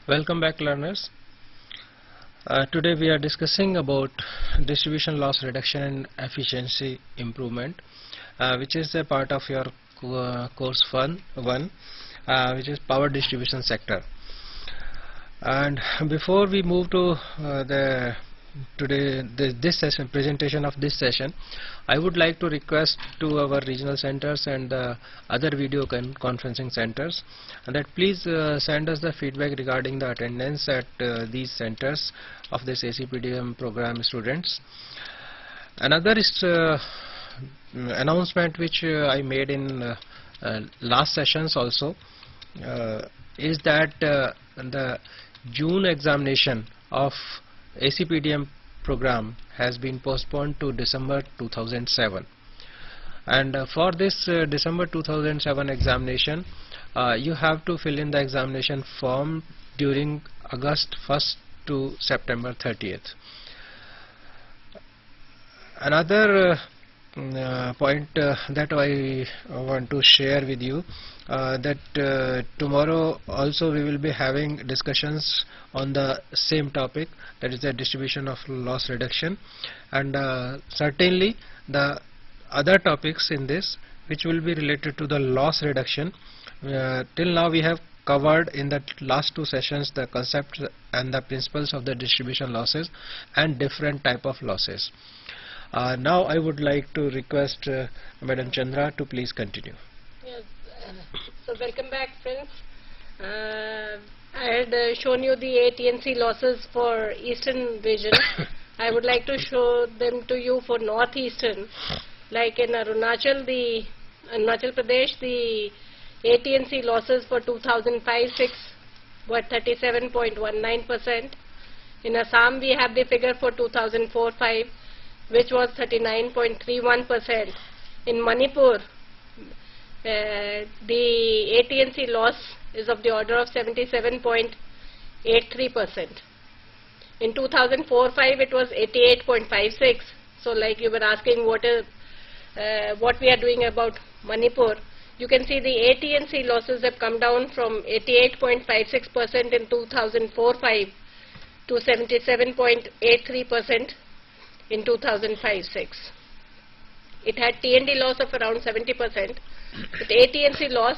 Welcome back, learners. Today we are discussing about distribution loss reduction and efficiency improvement, which is a part of your course 1, which is power distribution sector. And before we move to this session, presentation of this session, I would like to request to our regional centers and the other video conferencing centers that please send us the feedback regarding the attendance at these centers of this ACPDM program students. Another announcement which I made in last sessions also is that the June examination of ACPDM program has been postponed to December 2007, and for this December 2007 examination you have to fill in the examination form during August 1st to September 30th. Another point that I want to share with you that tomorrow also we will be having discussions on the same topic, that is the distribution of loss reduction, and certainly the other topics in this which will be related to the loss reduction. Till now we have covered in the last two sessions the concepts and the principles of the distribution losses and different type of losses. Now I would like to request Madam Chandra to please continue. Yes, so welcome back, friends. I had shown you the AT&C losses for Eastern region. I would like to show them to you for Northeastern. Like in Arunachal Pradesh, the AT&C losses for 2005-06 were 37.19%. In Assam, we have the figure for 2004-05, which was 39.31%. In Manipur, the AT&C loss is of the order of 77.83%. In 2004-05 it was 88.56. So like you were asking what we are doing about Manipur, you can see the AT&C losses have come down from 88.56% in 2004-05 to 77.83% in 2005-06. It had T&D loss of around 70%, but AT&C loss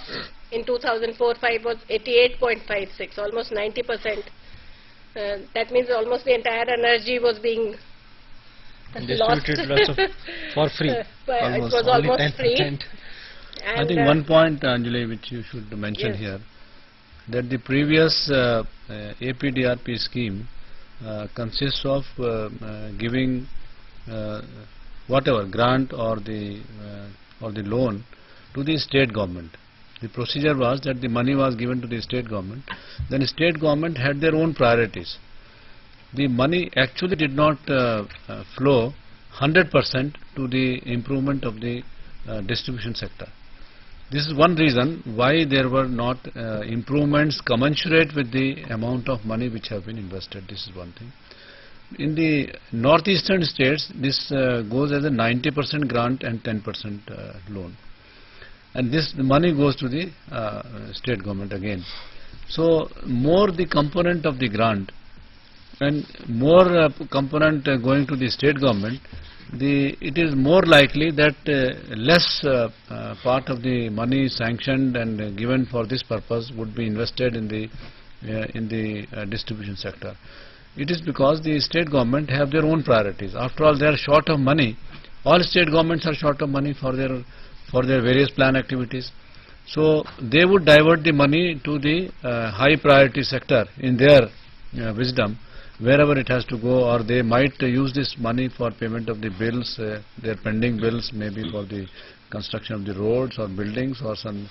in 2004-05 was 88.56, almost 90%. That means almost the entire energy was being lost. For free. It was almost free. I think one point, Anjali, which you should mention here, that the previous APDRP scheme consists of giving whatever grant or the loan to the state government. The procedure was that the money was given to the state government, then the state government had their own priorities. The money actually did not flow 100% to the improvement of the distribution sector. This is one reason why there were not improvements commensurate with the amount of money which have been invested. This is one thing. In the northeastern states, this goes as a 90% grant and 10% loan, and this money goes to the state government again. So more the component of the grant and more component going to the state government, it is more likely that less part of the money sanctioned and given for this purpose would be invested in the distribution sector. It is because the state government have their own priorities. After all, they are short of money. All state governments are short of money for their various plan activities. So they would divert the money to the high priority sector in their wisdom, wherever it has to go, or they might use this money for payment of the bills, their pending bills, maybe for the construction of the roads or buildings, or some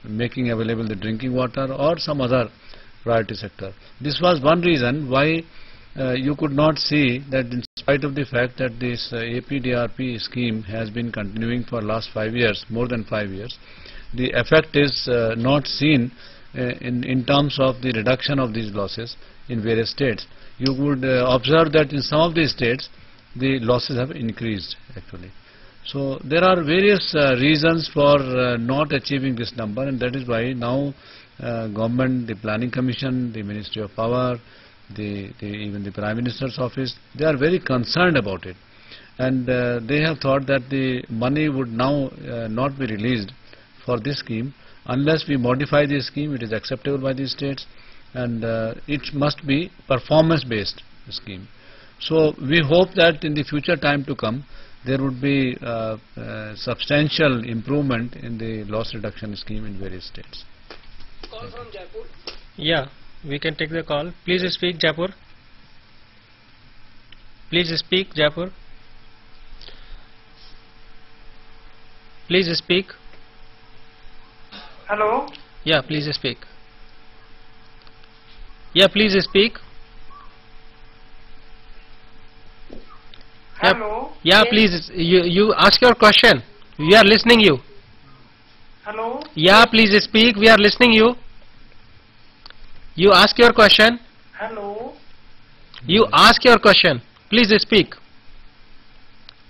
making available the drinking water, or some other priority sector. This was one reason why you could not see that, in spite of the fact that this APDRP scheme has been continuing for last 5 years, more than 5 years, the effect is not seen in terms of the reduction of these losses in various states. You would observe that in some of these states the losses have increased actually. So there are various reasons for not achieving this number, and that is why now government, the Planning Commission, the Ministry of Power, even the Prime Minister's office, they are very concerned about it, and they have thought that the money would now not be released for this scheme unless we modify the scheme. It is acceptable by the states, and it must be performance based scheme. So we hope that in the future time to come there would be substantial improvement in the loss reduction scheme in various states. Call from Jaipur. Yeah, we can take the call. Please speak, Jaipur. Please speak, Jaipur. Please speak. Hello. Yeah, please speak. Yeah, please speak. Hello. Yeah, Yes. please. You ask your question. We are listening you. Hello. Yeah, please speak. We are listening you. You ask your question. Hello. You ask your question. Please speak.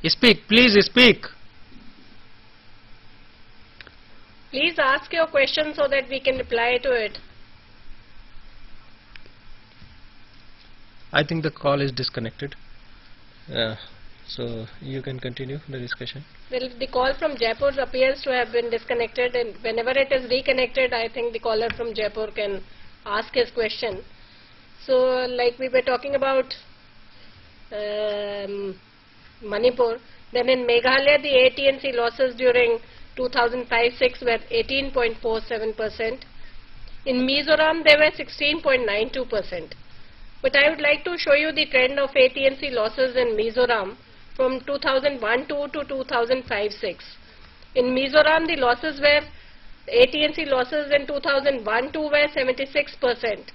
Speak. Please speak. Please ask your question so that we can reply to it. I think the call is disconnected. So you can continue the discussion. Well, the call from Jaipur appears to have been disconnected, and whenever it is reconnected, I think the caller from Jaipur can ask his question. So, like we were talking about Manipur, then in Meghalaya the AT&C losses during 2005-06 were 18.47%. In Mizoram they were 16.92%. But I would like to show you the trend of AT&C losses in Mizoram from 2001-2 to 2005-06. In Mizoram the losses were, AT&C losses in 2001-2 were 76%,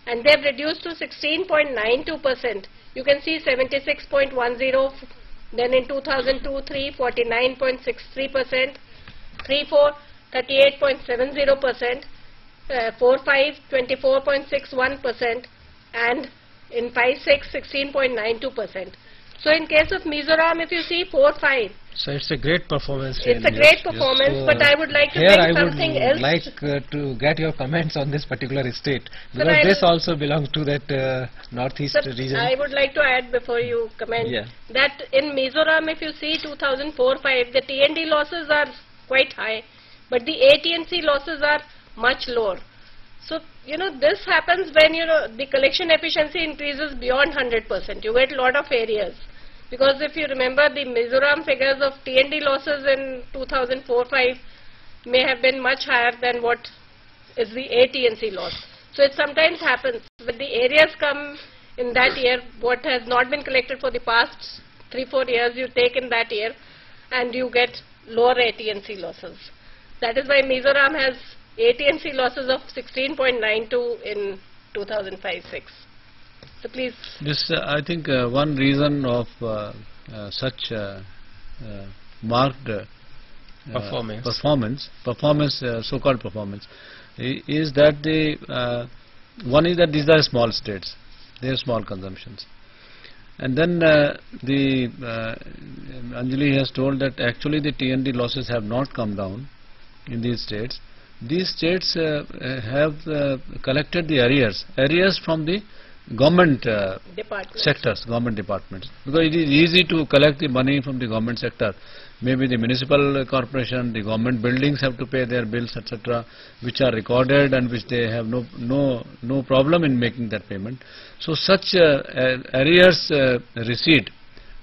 and they have reduced to 16.92%. You can see 76.10, then in 2002-03 49.63%, 3-4 38.70%, 4-5 24.61%, and in 5-6 16.92%. So in case of Mizoram, if you see 4-5, So it's a great performance. it's a really. great performance, So but I would like to here bring I something would else. like to get your comments on this particular state, Sir, because this also belongs to that northeast Sir, region. I would like to add before you comment Yeah. that in Mizoram, if you see 2004-05, the TND losses are quite high, but the AT&C losses are much lower. So, this happens when, the collection efficiency increases beyond 100%. You get a lot of areas. Because if you remember, the Mizoram figures of TND losses in 2004-05 may have been much higher than what is the AT&C loss. So it sometimes happens when the areas come in that year, what has not been collected for the past 3-4 years, you take in that year and you get lower AT&C losses. That is why Mizoram has AT&C losses of 16.92 in 2005-06. So please. This, I think, one reason of such marked Performance. so-called performance, is that one is that these are small states, they have small consumptions, and then Anjali has told that actually the TND losses have not come down in these states. These states have collected the arrears from the government sectors, government departments, because it is easy to collect the money from the government sector. Maybe the municipal corporation, the government buildings have to pay their bills, etc., which are recorded and which they have no problem in making that payment. So such arrears receipt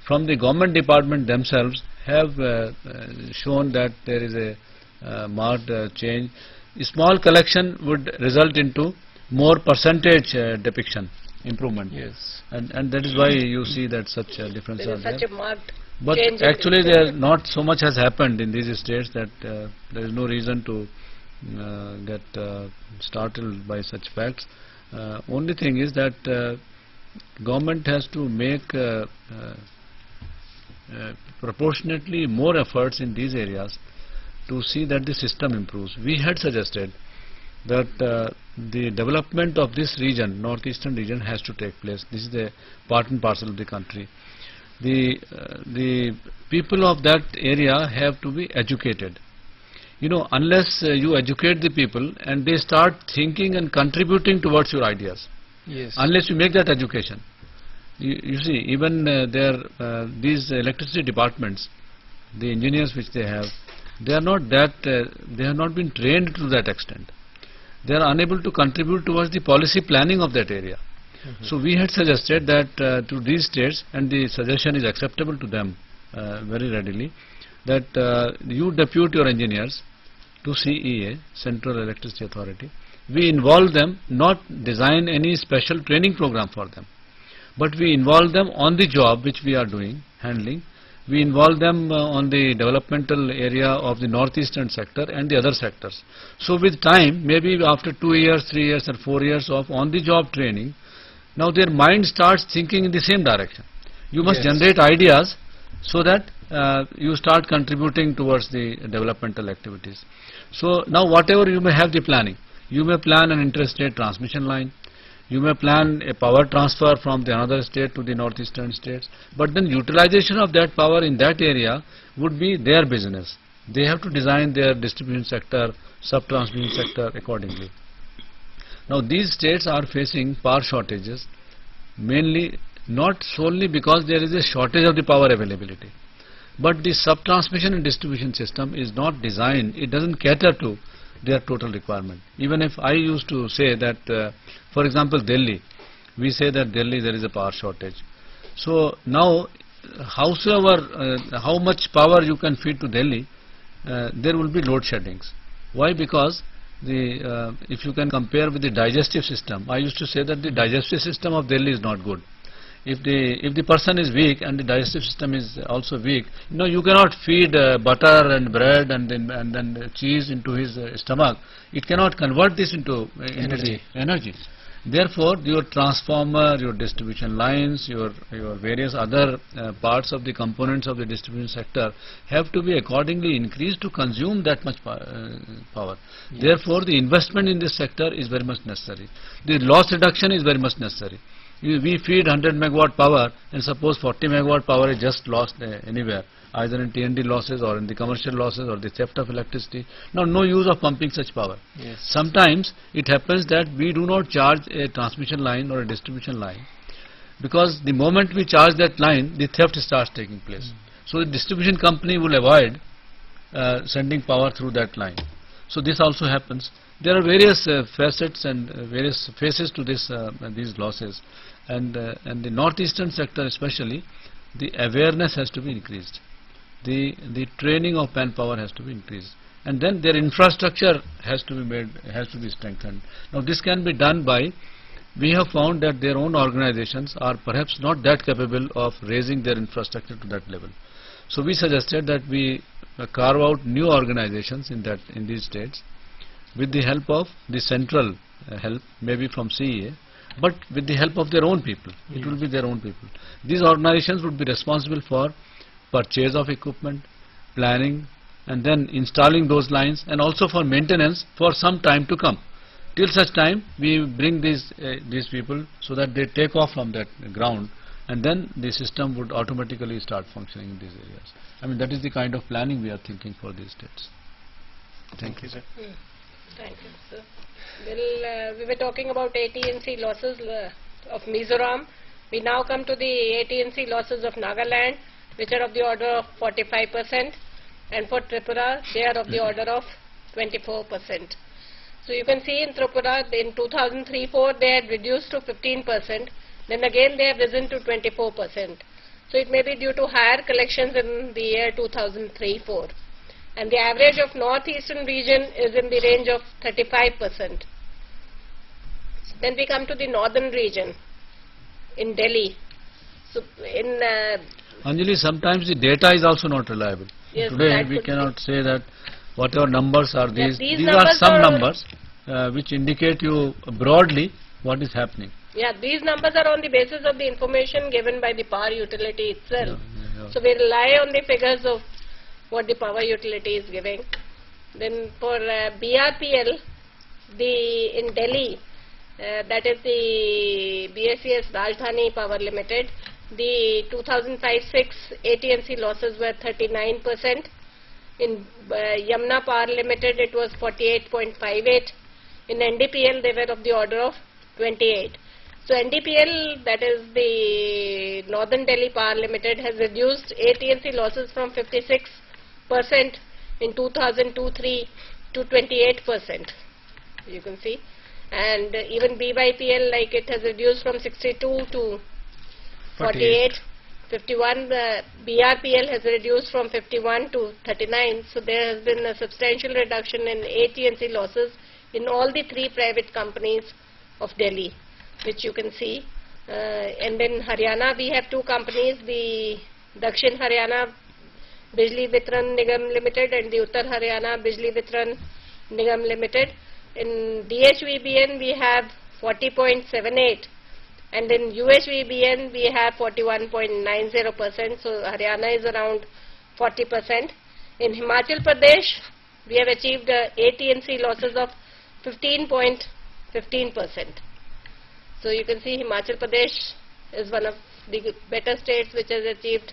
from the government department themselves have shown that there is a marked change. A small collection would result into more percentage depiction improvement. Yes. And that is why you see that such a difference There are is there. such a marked But change in actually the- there not so much has happened in these states that there is no reason to get startled by such facts. Only thing is that government has to make proportionately more efforts in these areas to see that the system improves. We had suggested that the development of this region, northeastern region, has to take place. This is the part and parcel of the country. the people of that area have to be educated. You know, unless you educate the people and they start thinking and contributing towards your ideas, Yes. unless you make that education. You see, even these electricity departments, the engineers which they have not they have not been trained to that extent. They are unable to contribute towards the policy planning of that area. So we had suggested that to these states, and the suggestion is acceptable to them very readily, that you depute your engineers to CEA, Central Electricity Authority. We involve them, not design any special training program for them, but we involve them on the job which we are doing, handling. We involve them on the developmental area of the northeastern sector and the other sectors. So with time, maybe after 2 years, 3 years and 4 years of on-the-job training, now their mind starts thinking in the same direction. You must Yes. generate ideas so that you start contributing towards the developmental activities. So now whatever you may have the planning, you may plan an interstate transmission line, you may plan a power transfer from the another state to the northeastern states, but then utilization of that power in that area would be their business. They have to design their distribution sector, sub-transmission sector accordingly. Now these states are facing power shortages, mainly not solely because there is a shortage of the power availability, but the sub-transmission and distribution system is not designed, it doesn't cater to their total requirement. Even if I used to say that, for example, Delhi, we say that Delhi there is a power shortage. So now, how much power you can feed to Delhi, there will be load sheddings. Why? Because if you can compare with the digestive system, I used to say that the digestive system of Delhi is not good. If the person is weak and the digestive system is also weak, you cannot feed butter and bread and then cheese into his stomach. It cannot convert this into energy. Therefore, your transformer, your distribution lines, your various other parts of the components of the distribution sector have to be accordingly increased to consume that much power. Yes. Therefore, the investment in this sector is very much necessary. The loss reduction is very much necessary. We feed 100 megawatt power, and suppose 40 megawatt power is just lost anywhere, either in T&D losses or in the commercial losses or the theft of electricity. Now, no use of pumping such power. Yes. Sometimes it happens that we do not charge a transmission line or a distribution line, because the moment we charge that line, the theft starts taking place. So the distribution company will avoid sending power through that line. So this also happens. There are various facets and various phases to these losses, and the northeastern sector especially, the awareness has to be increased. The training of manpower has to be increased, and then their infrastructure has to be strengthened. Now this can be done by, we have found that their own organizations are perhaps not that capable of raising their infrastructure to that level. So we suggested that we carve out new organizations in these states, with the help of the central help, maybe from CEA, but with the help of their own people. It will be their own people. These organizations would be responsible for purchase of equipment, planning, and then installing those lines, and also for maintenance for some time to come. Till such time, we bring these people so that they take off from that ground, and then the system would automatically start functioning in these areas. I mean, that is the kind of planning we are thinking for these states. Thank you, sir. Thank you, sir. Well, we were talking about AT&C losses of Mizoram. We now come to the AT&C losses of Nagaland, which are of the order of 45%, and for Tripura, they are of the order of 24%. So you can see in Tripura, in 2003-04, they had reduced to 15%, then again they have risen to 24%. So it may be due to higher collections in the year 2003-04. And the average of northeastern region is in the range of 35%. Then we come to the northern region in Delhi. So in Anjali, sometimes the data is also not reliable. Yes, Today we cannot say that whatever numbers are these. These are some numbers which indicate you broadly what is happening. Yeah, these numbers are on the basis of the information given by the power utility itself. Yeah. So we rely on the figures of what the power utility is giving. Then for BRPL, in Delhi, that is the BSES Rajdhani Power Limited, the 2005-6 AT&C losses were 39%. In Yamuna Power Limited, it was 48.58. In NDPL, they were of the order of 28. So NDPL, that is the Northern Delhi Power Limited, has reduced AT&C losses from 56% in 2002-03 to 28%. You can see. And even BYPL, like, it has reduced from 62 to 48. 51, BRPL has reduced from 51 to 39. So there has been a substantial reduction in AT&C losses in all the three private companies of Delhi, which you can see. And in Haryana, we have two companies, the Dakshin Haryana Bijli Vitran Nigam Limited and the Uttar Haryana Bijli Vitran Nigam Limited. In DHVBN, we have 40.78. And in UHVBN, we have 41.90%, so Haryana is around 40%. In Himachal Pradesh, we have achieved AT&C losses of 15.15%. So you can see Himachal Pradesh is one of the better states which has achieved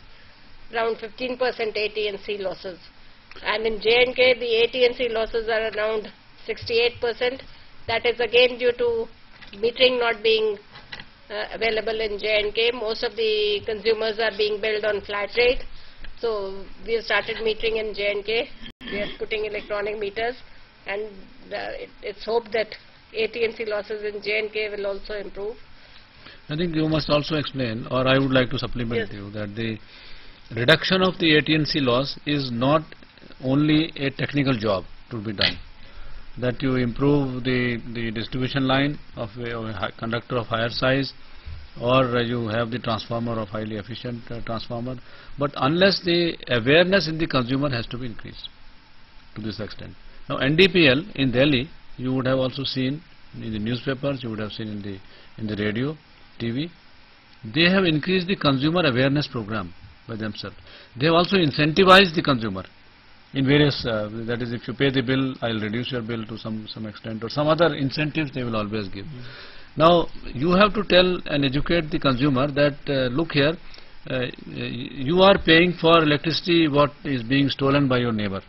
around 15% AT&C losses. And in J&K, the AT&C losses are around 68%. That is again due to metering not being available in J&K. Most of the consumers are being billed on flat rate. So we have started metering in J&K. We are putting electronic meters, and it's hoped that AT&C losses in J&K will also improve. I think you must also explain, or I would like to supplement you, that the reduction of the AT&C loss is not only a technical job to be done. That you improve the distribution line of a conductor of higher size, or you have the transformer of highly efficient transformer, but unless the awareness in the consumer has to be increased to this extent. Now NDPL in Delhi, you would have also seen in the newspapers, you would have seen in the radio, TV, they have increased the consumer awareness program by themselves. They have also incentivized the consumer in various, that is, if you pay the bill, I'll reduce your bill to some extent, or some other incentives they will always give. Now you have to tell and educate the consumer that look here, you are paying for electricity what is being stolen by your neighbor.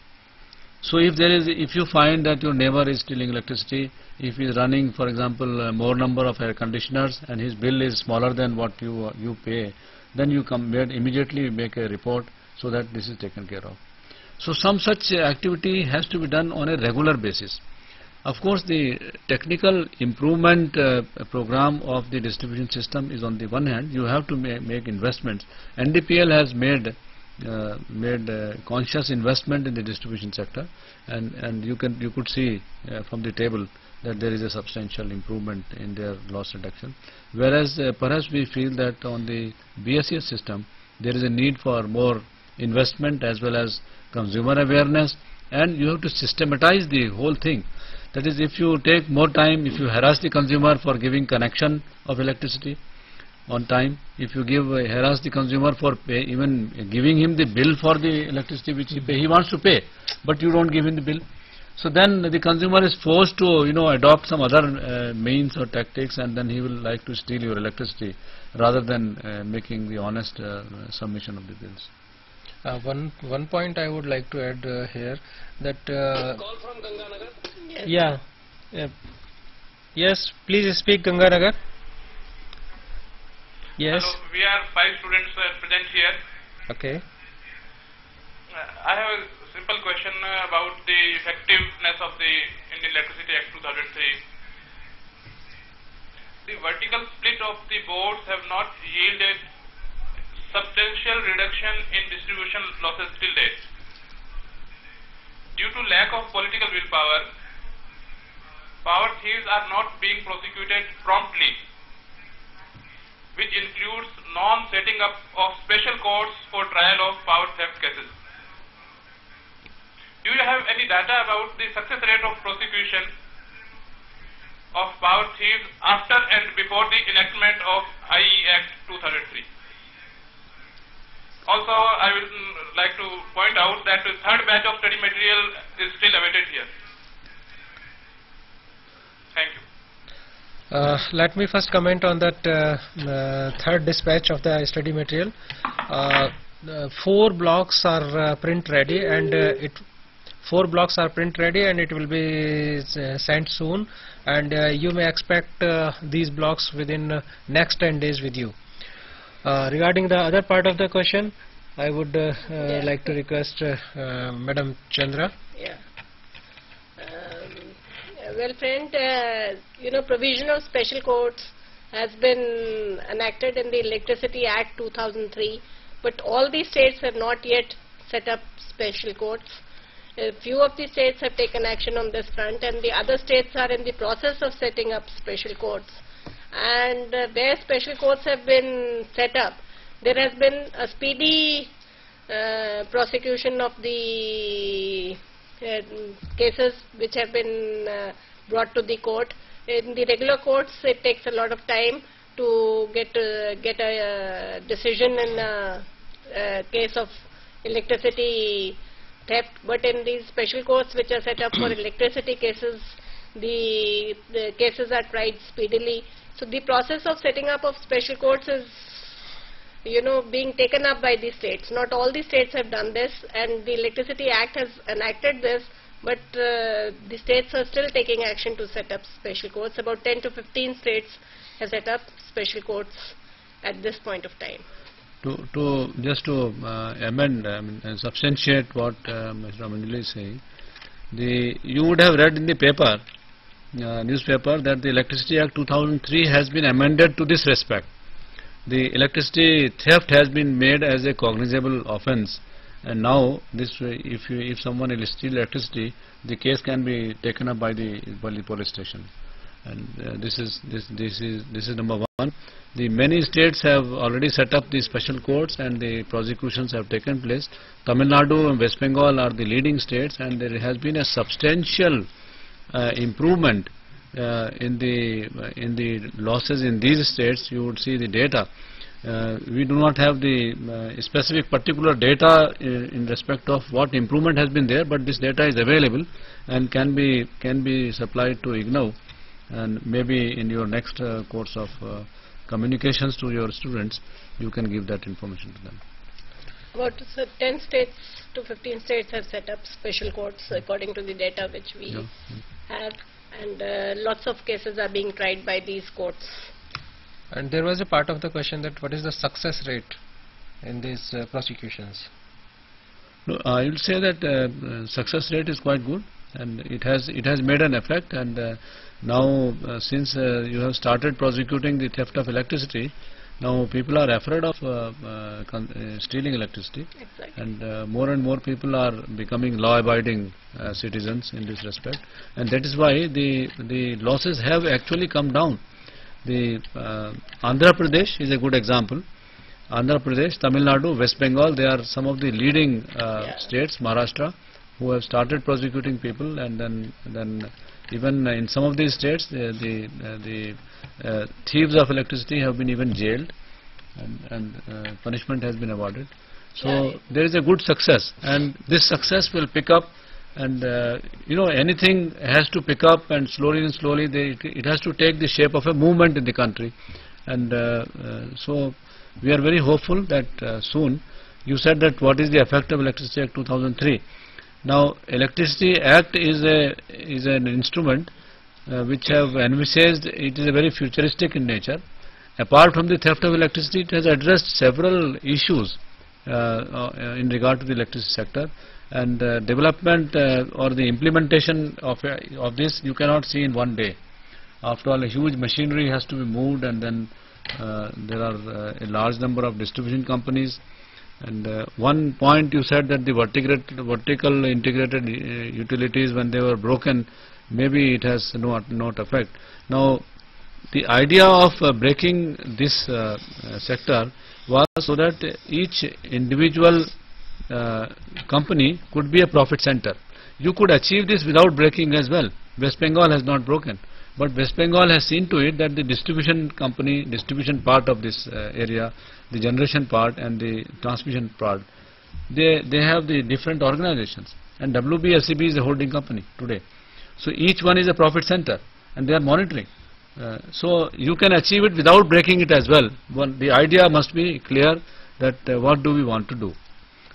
So if you find that your neighbor is stealing electricity, if he is running, for example, more number of air conditioners and his bill is smaller than what you pay, then you immediately make a report so that this is taken care of. So some such activity has to be done on a regular basis. Of course, the technical improvement program of the distribution system is on the one hand. You have to make investments. NDPL has made conscious investment in the distribution sector, and you could see from the table that there is a substantial improvement in their loss reduction. Whereas perhaps we feel that on the BSES system there is a need for more investment as well as consumer awareness, and you have to systematize the whole thing. That is, if you take more time, if you harass the consumer for giving connection of electricity on time, if you harass the consumer for even giving him the bill for the electricity which he wants to pay, but you don't give him the bill, so then the consumer is forced to adopt some other means or tactics, and then he will like to steal your electricity rather than making the honest submission of the bills. One point I would like to add here, that Call from Ganganagar. yes, please speak, Ganganagar. Yes. Hello, we are 5 students present here. Okay. I have a simple question about the effectiveness of the Indian Electricity Act 2003. The vertical split of the boards have not yielded substantial reduction in distribution losses till date. Due to lack of political willpower, power thieves are not being prosecuted promptly, which includes non-setting up of special courts for trial of power theft cases. Do you have any data about the success rate of prosecution of power thieves after and before the enactment of IE Act 2003? Also, I would like to point out that the third batch of study material is still awaited here. Thank you. Let me first comment on that third dispatch of the study material. 4 blocks are print ready, and 4 blocks are print ready, and it will be sent soon, and you may expect these blocks within next 10 days with you. Regarding the other part of the question, I would like to request Madam Chandra. Yeah. Well, friend, provision of special codes has been enacted in the Electricity Act 2003, but all the states have not yet set up special codes. A few of the states have taken action on this front, and the other states are in the process of setting up special codes. And where special codes have been set up, there has been a speedy prosecution of the cases which have been brought to the court. In the regular courts, it takes a lot of time to get a decision in a case of electricity theft, but in these special courts which are set up for electricity cases, the cases are tried speedily. So the process of setting up of special courts is being taken up by the states. Not all the states have done this, and the Electricity Act has enacted this, but the states are still taking action to set up special courts. About 10 to 15 states have set up special courts at this point of time. Just to amend and substantiate what Mr. Manjuli is saying, you would have read in the paper, newspaper, that the Electricity Act 2003 has been amended to this respect. The electricity theft has been made as a cognizable offence, and now if someone will steal electricity, the case can be taken up by the police station. And this is number one. The many states have already set up the special courts, and the prosecutions have taken place. Tamil Nadu and West Bengal are the leading states, and there has been a substantial improvement in the losses in these states. You would see the data. We do not have the specific particular data in respect of what improvement has been there, but this data is available and can be supplied to IGNOU, and maybe in your next course of communications to your students, you can give that information to them. About 10 states to 15 states have set up special courts according to the data which we have, and lots of cases are being tried by these courts. And there was a part of the question that what is the success rate in these prosecutions? No, I will say that success rate is quite good, and it has made an effect. And now since you have started prosecuting the theft of electricity, now people are afraid of stealing electricity. Exactly. And more people are becoming law-abiding citizens in this respect, and that is why the losses have actually come down. The Andhra Pradesh is a good example. Andhra Pradesh, Tamil Nadu, West Bengal, they are some of the leading states, Maharashtra, who have started prosecuting people, and then even in some of these states, the thieves of electricity have been even jailed, and punishment has been awarded. So there is a good success, and this success will pick up. And anything has to pick up, and slowly it has to take the shape of a movement in the country. And so we are very hopeful that soon. You said that what is the effect of Electricity Act 2003? Now, Electricity Act is an instrument which have envisaged. It is a very futuristic in nature. Apart from the theft of electricity, it has addressed several issues in regard to the electricity sector. And development or the implementation of this you cannot see in one day. After all, a huge machinery has to be moved, and then there are a large number of distribution companies. And one point you said that the vertical integrated utilities, when they were broken, maybe it has not effect. Now, the idea of breaking this sector was so that each individual company could be a profit center. You could achieve this without breaking as well. West Bengal has not broken, but West Bengal has seen to it that the distribution part of this area, the generation part and the transmission part, they have the different organizations, and WBSEB is a holding company today. So each one is a profit center, and they are monitoring. So you can achieve it without breaking it as well. The idea must be clear that what do we want to do.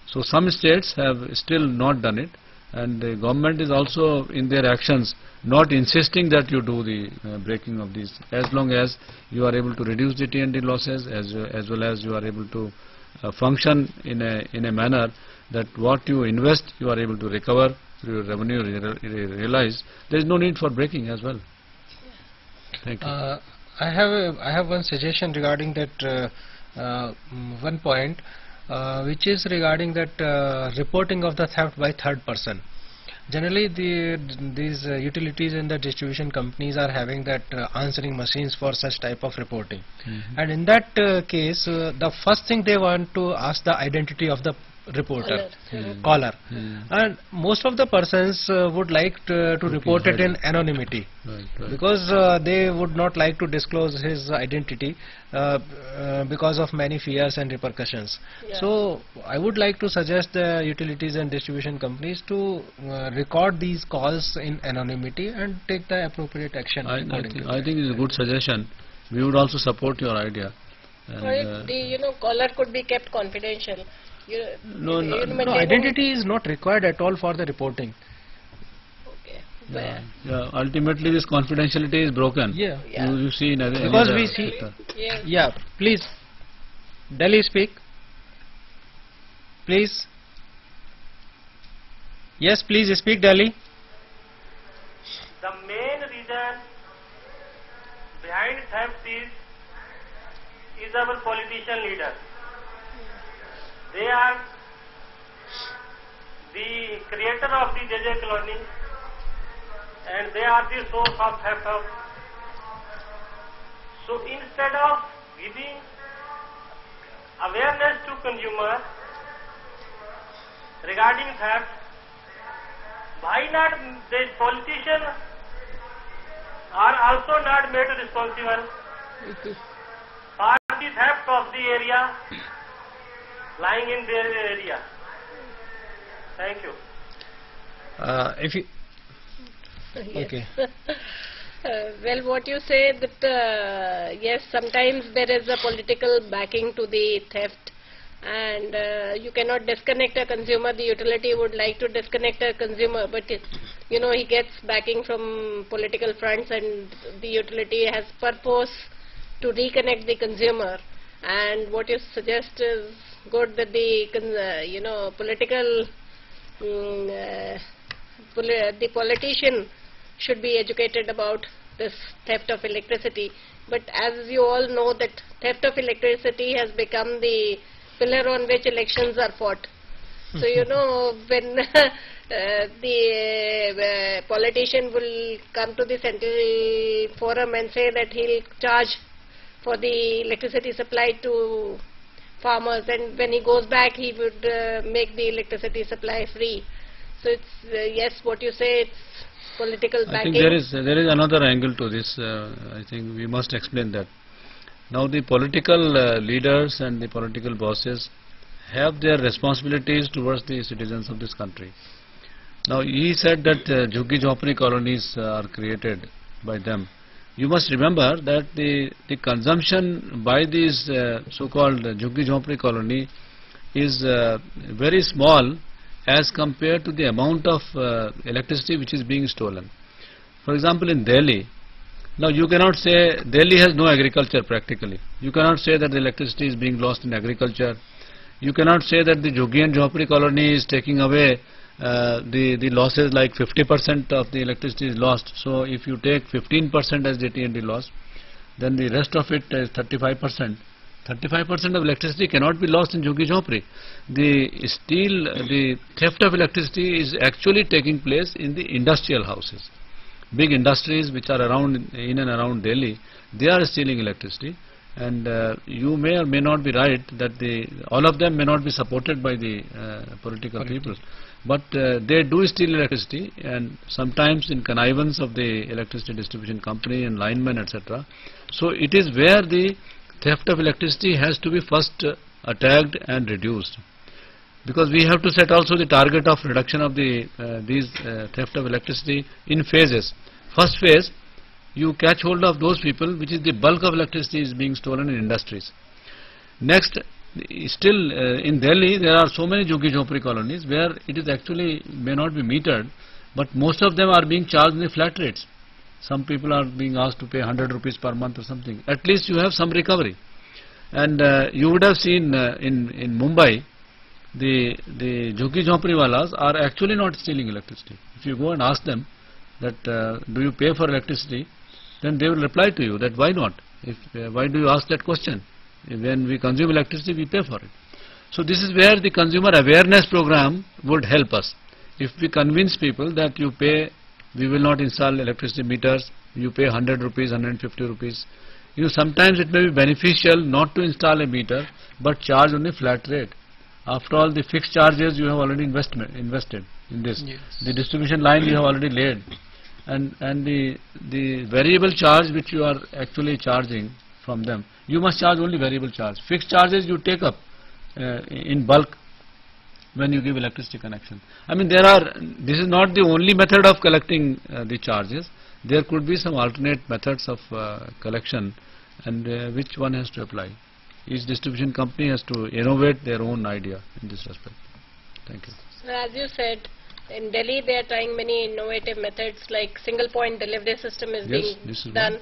So some states have still not done it, and the government is also in their actions not insisting that you do the breaking of these, as long as you are able to reduce the T&D losses, as well as you are able to function in a manner that what you invest you are able to recover through your revenue realize. There is no need for breaking as well. Thank you. I have one suggestion regarding that one point, which is regarding that reporting of the theft by third person. Generally, these utilities and the distribution companies are having that answering machines for such type of reporting. And in that case, the first thing they want to ask the identity of the reporter, caller. And most of the persons would like to report it in anonymity, because they would not like to disclose his identity because of many fears and repercussions. So I would like to suggest the utilities and distribution companies to record these calls in anonymity and take the appropriate action. I think it's a good suggestion. We would also support your idea. And the caller could be kept confidential. No, identity is not required at all for the reporting. Okay. Ultimately, this confidentiality is broken. You see in other, because we see. Please, Delhi, speak. Please. Yes, please speak, Delhi. The main reason behind theft is our politician leaders. They are the creator of the JJ colony, and they are the source of theft. So instead of giving awareness to consumers regarding theft, why not the politicians are also not made responsible for the theft of the area lying in their area? Thank you. If you okay. Well, what you say that yes, sometimes there is a political backing to the theft, and you cannot disconnect a consumer. The utility would like to disconnect a consumer, but he gets backing from political fronts, and the utility has purpose to reconnect the consumer. And what you suggest is good, that the the politician should be educated about this theft of electricity. But as you all know, that theft of electricity has become the pillar on which elections are fought. So when the politician will come to the central forum and say that he'll charge for the electricity supply to farmers, and when he goes back he would make the electricity supply free. So it's yes, what you say, it's political backing. I think there is another angle to this. I think we must explain that. Now the political leaders and the political bosses have their responsibilities towards the citizens of this country. Now he said that Jhuggi Jhopri colonies are created by them. You must remember that the consumption by these so-called Jhuggi Jhopri colony is very small as compared to the amount of electricity which is being stolen. For example, in Delhi, now you cannot say Delhi has no agriculture practically. You cannot say that the electricity is being lost in agriculture. You cannot say that the Jhuggi and Jhopri colony is taking away the losses, like 50% of the electricity is lost. So if you take 15% as the T&D loss, then the rest of it is 35%. 35% of electricity cannot be lost in Jhuggi Jhopri. The theft of electricity is actually taking place in the industrial houses. Big industries which are in and around Delhi, they are stealing electricity, and you may or may not be right that all of them may not be supported by the political people, but they do steal electricity, and sometimes in connivance of the electricity distribution company and linemen, etc. So it is where the theft of electricity has to be first attacked and reduced, because we have to set also the target of reduction of these theft of electricity in phases. First phase, you catch hold of those people, which is the bulk of electricity is being stolen in industries. Next, still in Delhi there are so many Jhuggi Jhopri colonies where it is actually may not be metered, but most of them are being charged in the flat rates. Some people are being asked to pay 100 rupees per month or something. At least you have some recovery. And you would have seen in Mumbai, the Jhuggi Jhopri walas are actually not stealing electricity. If you go and ask them that do you pay for electricity, then they will reply to you that why not? Why do you ask that question? When we consume electricity, we pay for it. So this is where the consumer awareness program would help us. If we convince people that you pay, we will not install electricity meters, you pay 100 rupees, 150 rupees. You know, sometimes it may be beneficial not to install a meter, but charge on a flat rate. After all, the fixed charges you have already invested in this. Yes. The distribution line you have already laid, and the variable charge which you are actually charging from them, you must charge only variable charge. Fixed charges you take up in bulk when you give electricity connection. I mean, this is not the only method of collecting the charges. There could be some alternate methods of collection, and which one has to apply. Each distribution company has to innovate their own idea in this respect. Thank you. So as you said, in Delhi they are trying many innovative methods, like single point delivery system is being done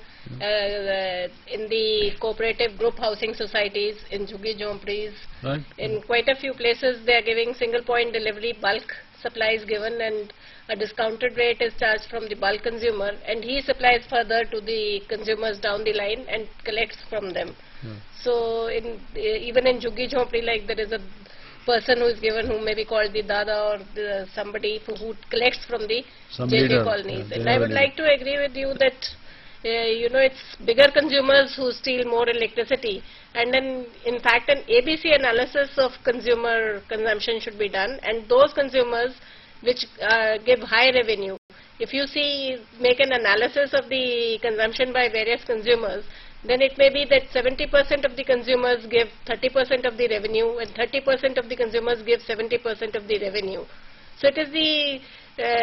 in the cooperative group housing societies, in Jhuggi Jhopris. Right. In quite a few places they are giving single point delivery, bulk supplies given, and a discounted rate is charged from the bulk consumer, and he supplies further to the consumers down the line and collects from them. Yeah. So even in Jhuggi Jhopri, like there is a person who is given, who may be called the Dada or somebody who collects from the JJ colonies. And I would like to agree with you that it's bigger consumers who steal more electricity, and then in fact an ABC analysis of consumer consumption should be done, and those consumers which give high revenue, if you make an analysis of the consumption by various consumers, then it may be that 70% of the consumers give 30% of the revenue, and 30% of the consumers give 70% of the revenue. So it is the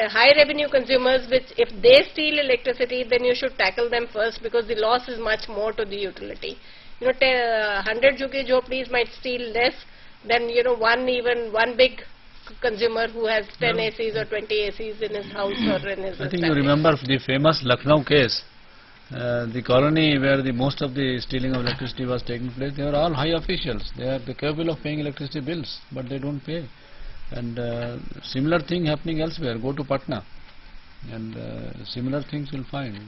high revenue consumers which, if they steal electricity, then you should tackle them first, because the loss is much more to the utility. 100 Jhuggi Jhopris might steal less than one big consumer who has 10 ACs or 20 ACs in his house or in his I think you remember the famous Lucknow case. The colony where most of the stealing of electricity was taking place, they are all high officials. They are capable of paying electricity bills, but they don't pay. And similar thing happening elsewhere. Go to Patna, and similar things will find.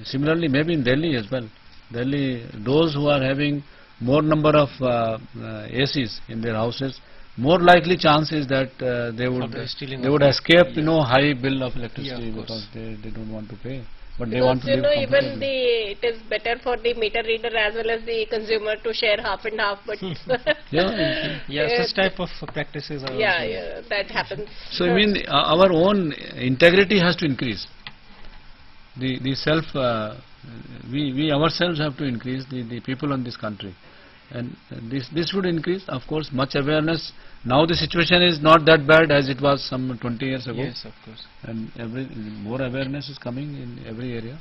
Similarly, maybe in Delhi as well. Delhi, those who are having more number of ACs in their houses, more likely chance is that they would escape high bill of electricity, because they don't want to pay. But they want to live even it is better for the meter reader as well as the consumer to share half and half. But such type of practices are that happens. So I mean, our own integrity has to increase. The self, we ourselves have to increase, the people in this country, and this would increase, of course, much awareness. Now the situation is not that bad as it was some 20 years ago. Yes, of course. And more awareness is coming in every area.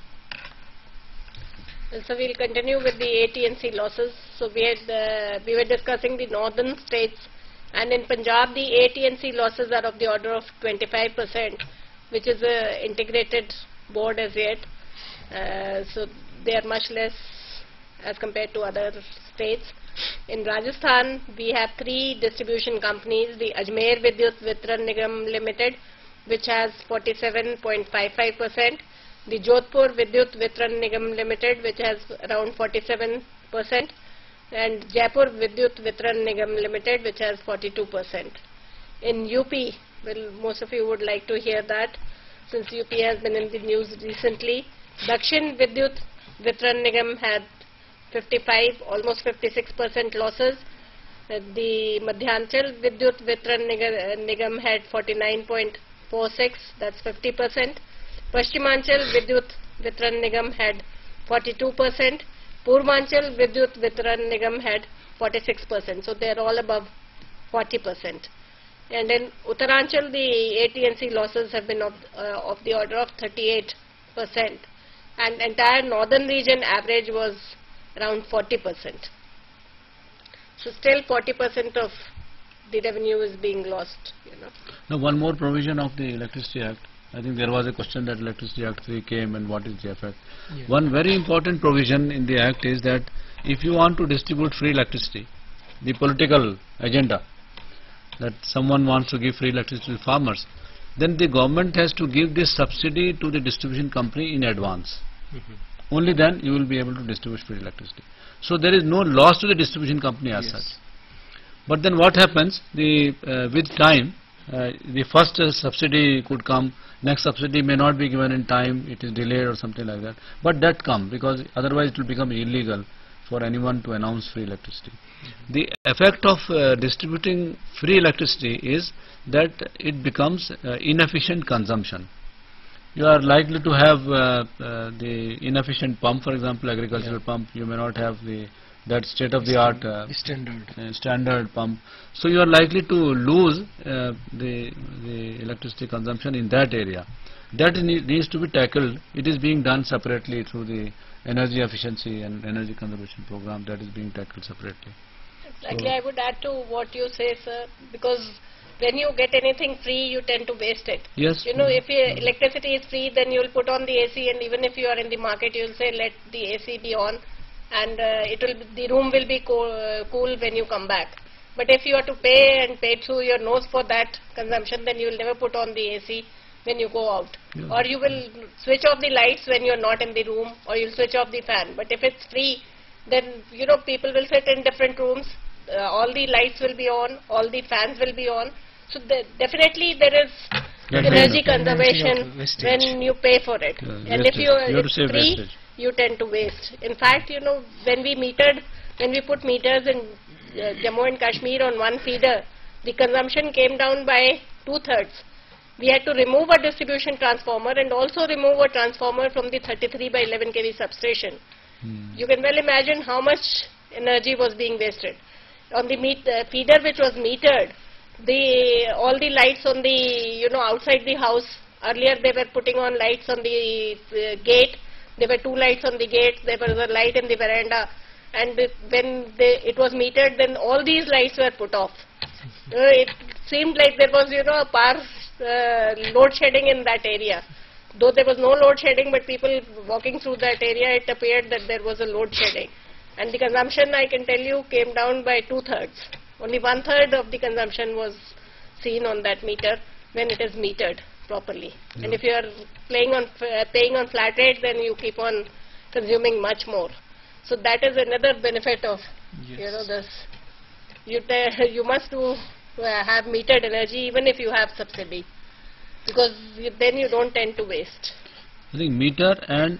So we'll continue with the AT&C losses. So we were discussing the northern states, and in Punjab the AT&C losses are of the order of 25%, which is a integrated board as yet. So they are much less as compared to other states. In Rajasthan, we have 3 distribution companies: the Ajmer Vidyut Vitran Nigam Limited, which has 47.55%, the Jodhpur Vidyut Vitran Nigam Limited, which has around 47%, and Jaipur Vidyut Vitran Nigam Limited, which has 42%. In UP, well, most of you would like to hear that, since UP has been in the news recently. Dakshin Vidyut Vitran Nigam had 55, almost 56% losses. The Madhyanchal Vidyut Vitran Nigam had 49.46, that's 50%. Pashchimanchal Vidyut Vitran Nigam had 42%. Purvanchal Vidyut Vitran Nigam had 46%. So they are all above 40%. And in Uttaranchal, the AT&C losses have been of the order of 38%. and entire northern region average was around 40%. So still 40% of the revenue is being lost, Now one more provision of the Electricity Act. I think there was a question that Electricity Act 3 came and what is the effect. Yeah. One very important provision in the Act is that if you want to distribute free electricity, the political agenda that someone wants to give free electricity to farmers, then the government has to give this subsidy to the distribution company in advance. Only then you will be able to distribute free electricity. So there is no loss to the distribution company as such. But then what happens, with time, the first subsidy could come, next subsidy may not be given in time, it is delayed or something like that. But that comes, because otherwise it will become illegal for anyone to announce free electricity. The effect of distributing free electricity is that it becomes inefficient consumption. You are likely to have the inefficient pump, for example, agricultural pump. You may not have that state-of-the-art standard pump. So you are likely to lose the electricity consumption in that area. That needs to be tackled. It is being done separately through the energy efficiency and energy conservation program that is being tackled separately. Exactly, I would add to what you say, sir, because when you get anything free, you tend to waste it. Yes. If electricity is free, then you will put on the AC, and even if you are in the market, you will say let the AC be on, and the room will be cool when you come back. But if you are to pay and pay through your nose for that consumption, then you will never put on the AC when you go out. Or you will switch off the lights when you are not in the room, or you will switch off the fan. But if it's free, then people will sit in different rooms, all the lights will be on, all the fans will be on. So definitely there is energy conservation when you pay for it. And if it's free, you tend to waste. In fact, when we put meters in Jammu and Kashmir on one feeder, the consumption came down by 2/3. We had to remove a distribution transformer and also remove a transformer from the 33 by 11 kV substation. You can well imagine how much energy was being wasted. On the feeder which was metered, all the lights on the outside the house, earlier they were putting on lights on the gate. There were 2 lights on the gate, there was a light in the veranda, and when it was metered, then all these lights were put off. It seemed like there was a power load shedding in that area. Though there was no load shedding, but people walking through that area, it appeared that there was a load shedding. And the consumption, I can tell you, came down by 2/3. Only 1/3 of the consumption was seen on that meter when it is metered properly. And if you are paying on flat rate, then you keep on consuming much more. So that is another benefit of this. You must have metered energy even if you have subsidy, because then you don't tend to waste. I think meter and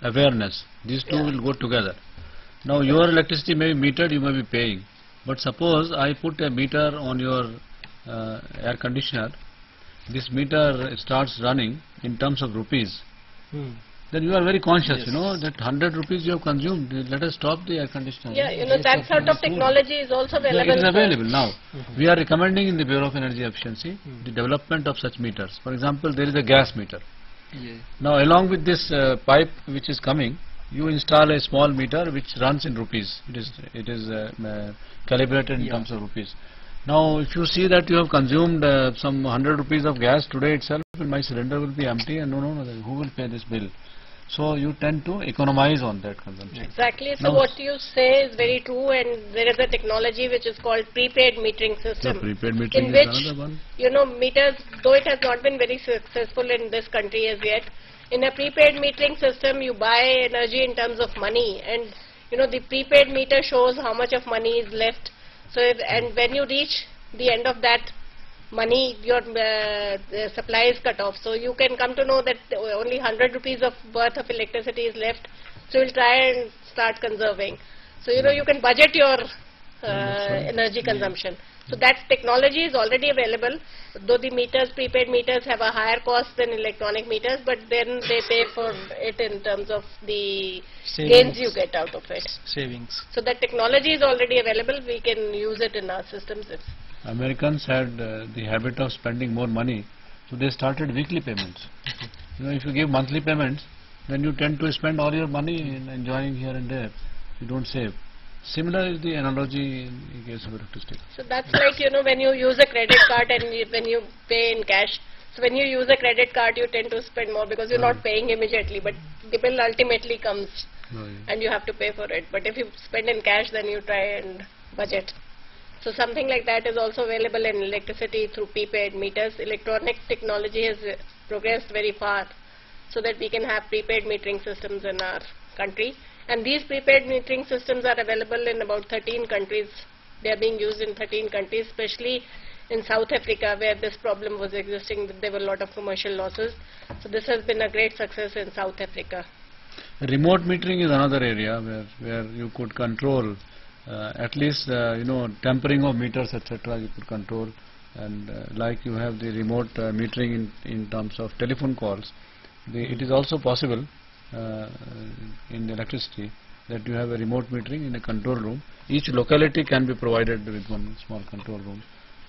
awareness, these two will go together. Now your electricity may be metered, you may be paying. But suppose I put a meter on your air conditioner, this meter starts running in terms of rupees. Then you are very conscious, that 100 rupees you have consumed, let us stop the air conditioner. Yeah, that sort of technology is also available. It is available now. We are recommending in the Bureau of Energy Efficiency the development of such meters. For example, there is a gas meter. Now along with this pipe which is coming, you install a small meter which runs in rupees. It is calibrated in terms of rupees. Now if you see that you have consumed some 100 rupees of gas today itself, my cylinder will be empty, and no, who will pay this bill? So you tend to economize on that consumption. Exactly. So what you say is very true, and there is a technology which is called prepaid metering system. The prepaid metering in which, is another one. Meters, though it has not been very successful in this country as yet, in a prepaid metering system you buy energy in terms of money, and the prepaid meter shows how much of money is left. So and when you reach the end of that money, your supply is cut off. So you can come to know that only 100 rupees of worth of electricity is left. So you will try and start conserving. So you can budget your energy consumption. So that technology is already available. Though the prepaid meters have a higher cost than electronic meters, but then they pay for it in terms of the gains you get out of it. Savings. So that technology is already available. We can use it in our systems. Americans had the habit of spending more money, so they started weekly payments. If you give monthly payments, then you tend to spend all your money in enjoying here and there. You don't save. Similar is the analogy in case of electricity. So that's like, when you use a credit card and when you pay in cash. So when you use a credit card, you tend to spend more because you're not paying immediately, but the bill ultimately comes and you have to pay for it. But if you spend in cash, then you try and budget. So something like that is also available in electricity through prepaid meters. Electronic technology has progressed very far so that we can have prepaid metering systems in our country. And these prepaid metering systems are available in about 13 countries. They are being used in 13 countries, especially in South Africa, where this problem was existing, that there were a lot of commercial losses. So this has been a great success in South Africa. Remote metering is another area where you could control at least tempering of meters, etc. you could control, and like you have the remote metering in terms of telephone calls. It is also possible in electricity that you have a remote metering in a control room. Each locality can be provided with one small control room.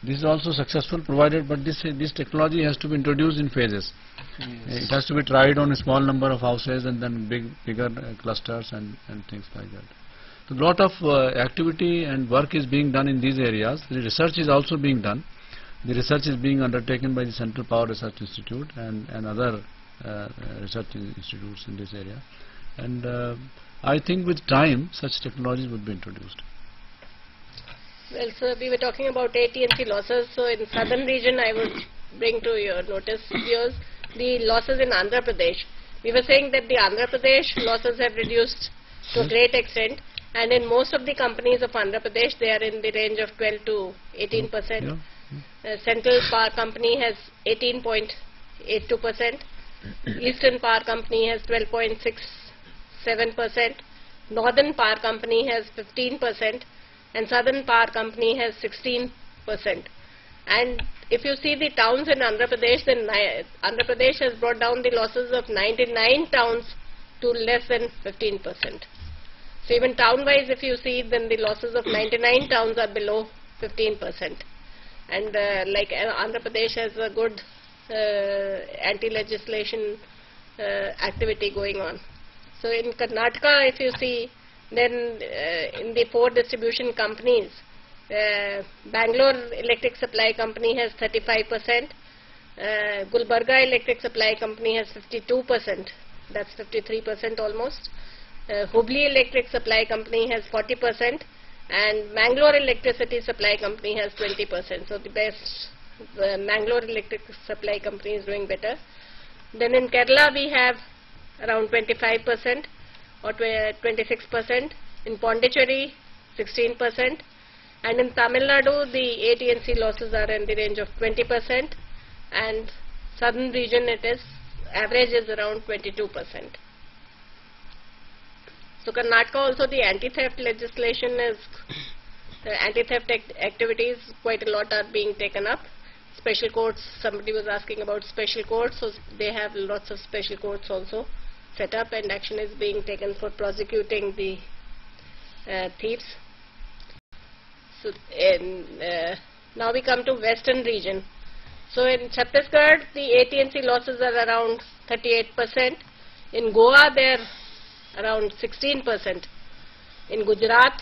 This is also successful provided, but this technology has to be introduced in phases. It has to be tried on a small number of houses and then bigger clusters and things like that. So a lot of activity and work is being done in these areas. The research is also being done. The research is being undertaken by the Central Power Research Institute and other research institutes in this area. And I think with time such technologies would be introduced. Well, sir, we were talking about AT&C losses. So in southern region, I would bring to your notice viewers the losses in Andhra Pradesh. We were saying that the Andhra Pradesh losses have reduced to a great extent, and in most of the companies of Andhra Pradesh, they are in the range of 12 to 18%. Central Power Company has 18.82%. Eastern Power Company has 12.67%. Northern Power Company has 15%. And Southern Power Company has 16%. And if you see the towns in Andhra Pradesh, then Andhra Pradesh has brought down the losses of 99 towns to less than 15%. So even town-wise, if you see, then the losses of 99 towns are below 15%. And like Andhra Pradesh has a good anti-legislation activity going on. So in Karnataka, if you see, then in the 4 distribution companies, Bangalore Electric Supply Company has 35%, Gulbarga Electric Supply Company has 52%, that's 53% almost, Hubli Electric Supply Company has 40%, and Mangalore Electricity Supply Company has 20%. So the best, Mangalore Electric Supply Company is doing better. Then in Kerala we have around 25%. Or 26%, in Pondicherry 16%, and in Tamil Nadu the AT&C losses are in the range of 20%, and southern region average is around 22%. So Karnataka also, the anti-theft legislation is, anti-theft activities quite a lot are being taken up. Special courts, somebody was asking about special courts, so they have lots of special courts also set up, and action is being taken for prosecuting the thieves. So now we come to western region. So in Chhattisgarh the AT&C losses are around 38%. In Goa they are around 16%. In Gujarat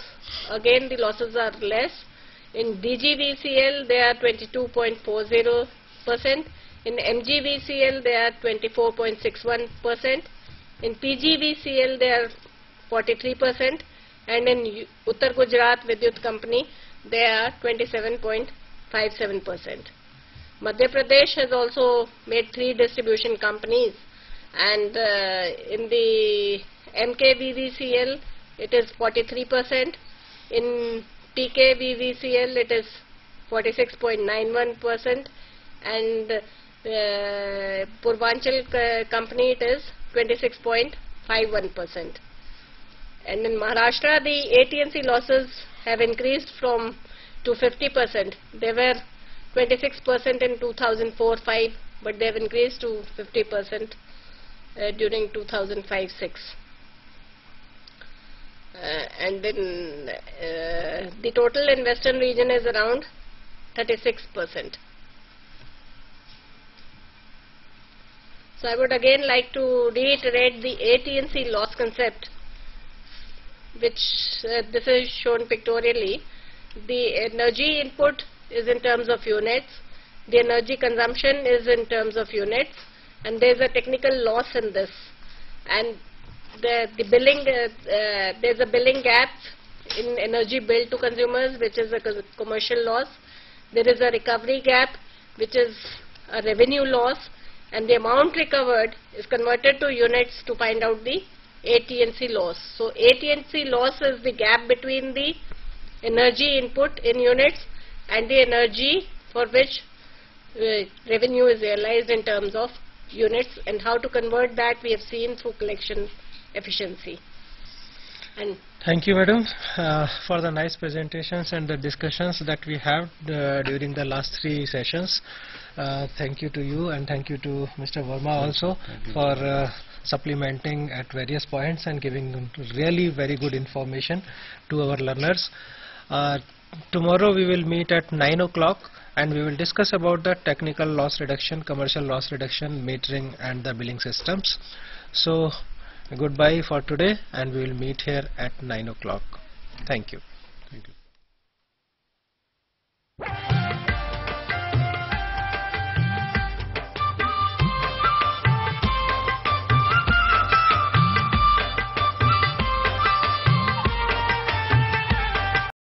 again the losses are less. In DGVCL they are 22.40%. In MGVCL they are 24.61%. In PGVCL they are 43%, and in Uttar Gujarat Vidyut Company they are 27.57%. Madhya Pradesh has also made 3 distribution companies, and in the MKVVCL it is 43%, in PKVVCL it is 46.91%, and Purvanchal Company it is 26.51%. And in Maharashtra the AT&C losses have increased to 50%. They were 26% in 2004-05, but they have increased to 50% during 2005-06. And then the total in western region is around 36%. So I would again like to reiterate the AT&C loss concept, which this is shown pictorially. The energy input is in terms of units, the energy consumption is in terms of units, and there is a technical loss in this. And the billing, there is a billing gap in energy billed to consumers, which is a commercial loss. There is a recovery gap, which is a revenue loss, and the amount recovered is converted to units to find out the AT&C loss. So AT&C loss is the gap between the energy input in units and the energy for which revenue is realized in terms of units, and how to convert that we have seen through collection efficiency. And thank you, madam, for the nice presentations and the discussions that we have during the last 3 sessions. Thank you to you, and thank you to Mr. Verma also for supplementing at various points and giving really very good information to our learners. Tomorrow we will meet at 9 o'clock and we will discuss about the technical loss reduction, commercial loss reduction, metering and the billing systems. So goodbye for today, and we will meet here at 9 o'clock. Thank you. Thank you.